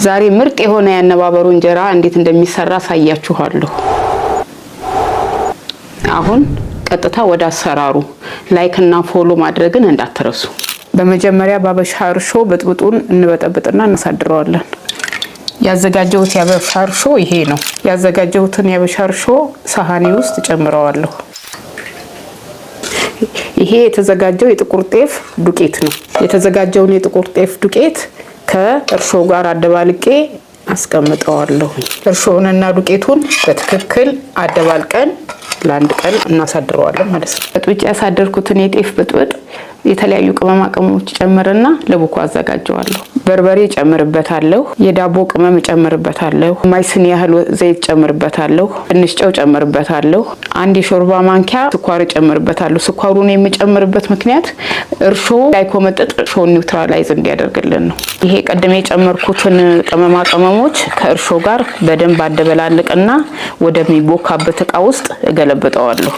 ዛሬ ምርጥ የሆነ ያነባበሩ እንጀራ እንዴት እንደሚሰራ ሳያችኋለሁ። አሁን ቀጥታ ወደ አሰራሩ ላይክ እና ፎሎ ማድረግን እንዳትረሱ። በመጀመሪያ ባበሻ እርሾ በጥብጡን እንበጠብጥና እናሳድረዋለን። ያዘጋጀሁት ያበሻ እርሾ ይሄ ነው። ያዘጋጀሁትን ያበሻ እርሾ ሳህኔ ውስጥ ጨምረዋለሁ። ይሄ የተዘጋጀው የጥቁር ጤፍ ዱቄት ነው። የተዘጋጀውን የጥቁር ጤፍ ዱቄት ከእርሾ ጋር አደባልቄ አስቀምጠዋለሁ። እርሾውንና ዱቄቱን በትክክል አደባልቀን ለአንድ ቀን እናሳድረዋለን ማለት ነው። በጥብጬ ያሳደርኩትን የጤፍ ብጥብጥ የተለያዩ ቅመማ ቅመሞች ጨምርና ለቡኮ አዘጋጀዋለሁ። በርበሬ ጨምርበታለሁ፣ የዳቦ ቅመም ጨምርበታለሁ፣ ማይስን ያህል ዘይት ጨምርበታለሁ፣ ትንሽ ጨው ጨምርበታለሁ፣ አንድ የሾርባ ማንኪያ ስኳር ጨምርበታለሁ። ስኳሩን የምጨምርበት ምክንያት እርሾ ላይኮመጥጥ እርሾን ኒውትራላይዝ እንዲያደርግልን ነው። ይሄ ቀድሜ የጨመርኩትን ቅመማ ቅመሞች ከእርሾ ጋር በደንብ አደበላልቅና ወደሚቦካበት እቃ ውስጥ እገለብጠዋለሁ።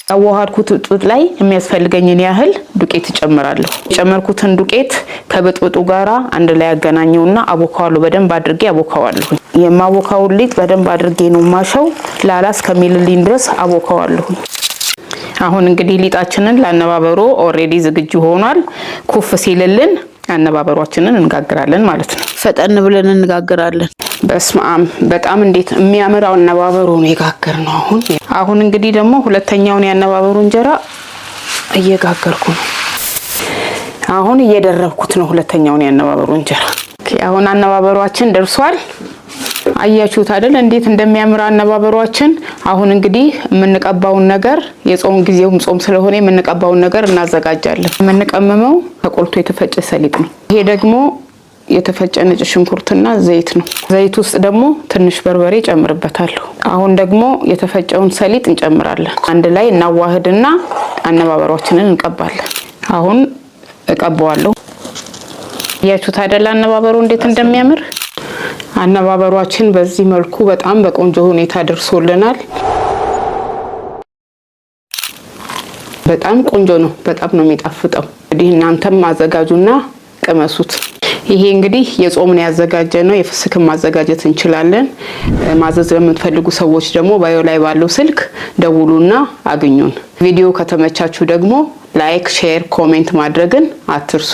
አዋሃድኩት ጥጥ ላይ የሚያስፈልገኝን ያህል ዱቄት ጨምራለሁ። የጨመርኩትን ዱቄት ከብጥብጡ ጋራ አንድ ላይ ያገናኘውና አቦካዋለሁ። በደንብ አድርጌ አቦካዋለሁ። የማቦካውን ሊጥ በደንብ አድርጌ ነው ማሸው። ላላ እስከሚልልኝ ድረስ አቦካዋለሁ። አሁን እንግዲህ ሊጣችንን ለአነባበሮ ኦሬዲ ዝግጁ ሆኗል። ኩፍ ሲልልን አነባበሯችንን እንጋግራለን ማለት ነው። ፈጠን ብለን እንጋግራለን። በስማም በጣም እንዴት የሚያምራው አነባበሩ ነው የጋገርነው። አሁን እንግዲህ ደግሞ ሁለተኛውን ያነባበሩ እንጀራ እየጋገርኩ ነው። አሁን እየደረብኩት ነው ሁለተኛውን ያነባበሩ እንጀራ። አሁን አነባበሯችን ደርሷል። አያችሁት አይደል እንዴት እንደሚያምር አነባበሯችን። አሁን እንግዲህ የምንቀባውን ነገር የጾም ጊዜውም ጾም ስለሆነ የምንቀባውን ነገር እናዘጋጃለን። የምንቀመመው ተቆልቶ የተፈጨ ሰሊጥ ነው። ይሄ ደግሞ የተፈጨ ነጭ ሽንኩርትና ዘይት ነው። ዘይት ውስጥ ደግሞ ትንሽ በርበሬ ጨምርበታለሁ። አሁን ደግሞ የተፈጨውን ሰሊጥ እንጨምራለን። አንድ ላይ እናዋህድና አነባበሯችንን እንቀባለን። አሁን እቀባዋለሁ። ያያችሁት አይደል አነባበሩ እንዴት እንደሚያምር። አነባበሯችን በዚህ መልኩ በጣም በቆንጆ ሁኔታ ደርሶልናል። በጣም ቆንጆ ነው። በጣም ነው የሚጣፍጠው። እንግዲህ እናንተም አዘጋጁና ቅመሱት። ይሄ እንግዲህ የጾምን ያዘጋጀ ነው። የፍስክም ማዘጋጀት እንችላለን። ማዘዝ ለምትፈልጉ ሰዎች ደግሞ ባዮ ላይ ባለው ስልክ ደውሉና አግኙን። ቪዲዮ ከተመቻችሁ ደግሞ ላይክ፣ ሼር፣ ኮሜንት ማድረግን አትርሱ።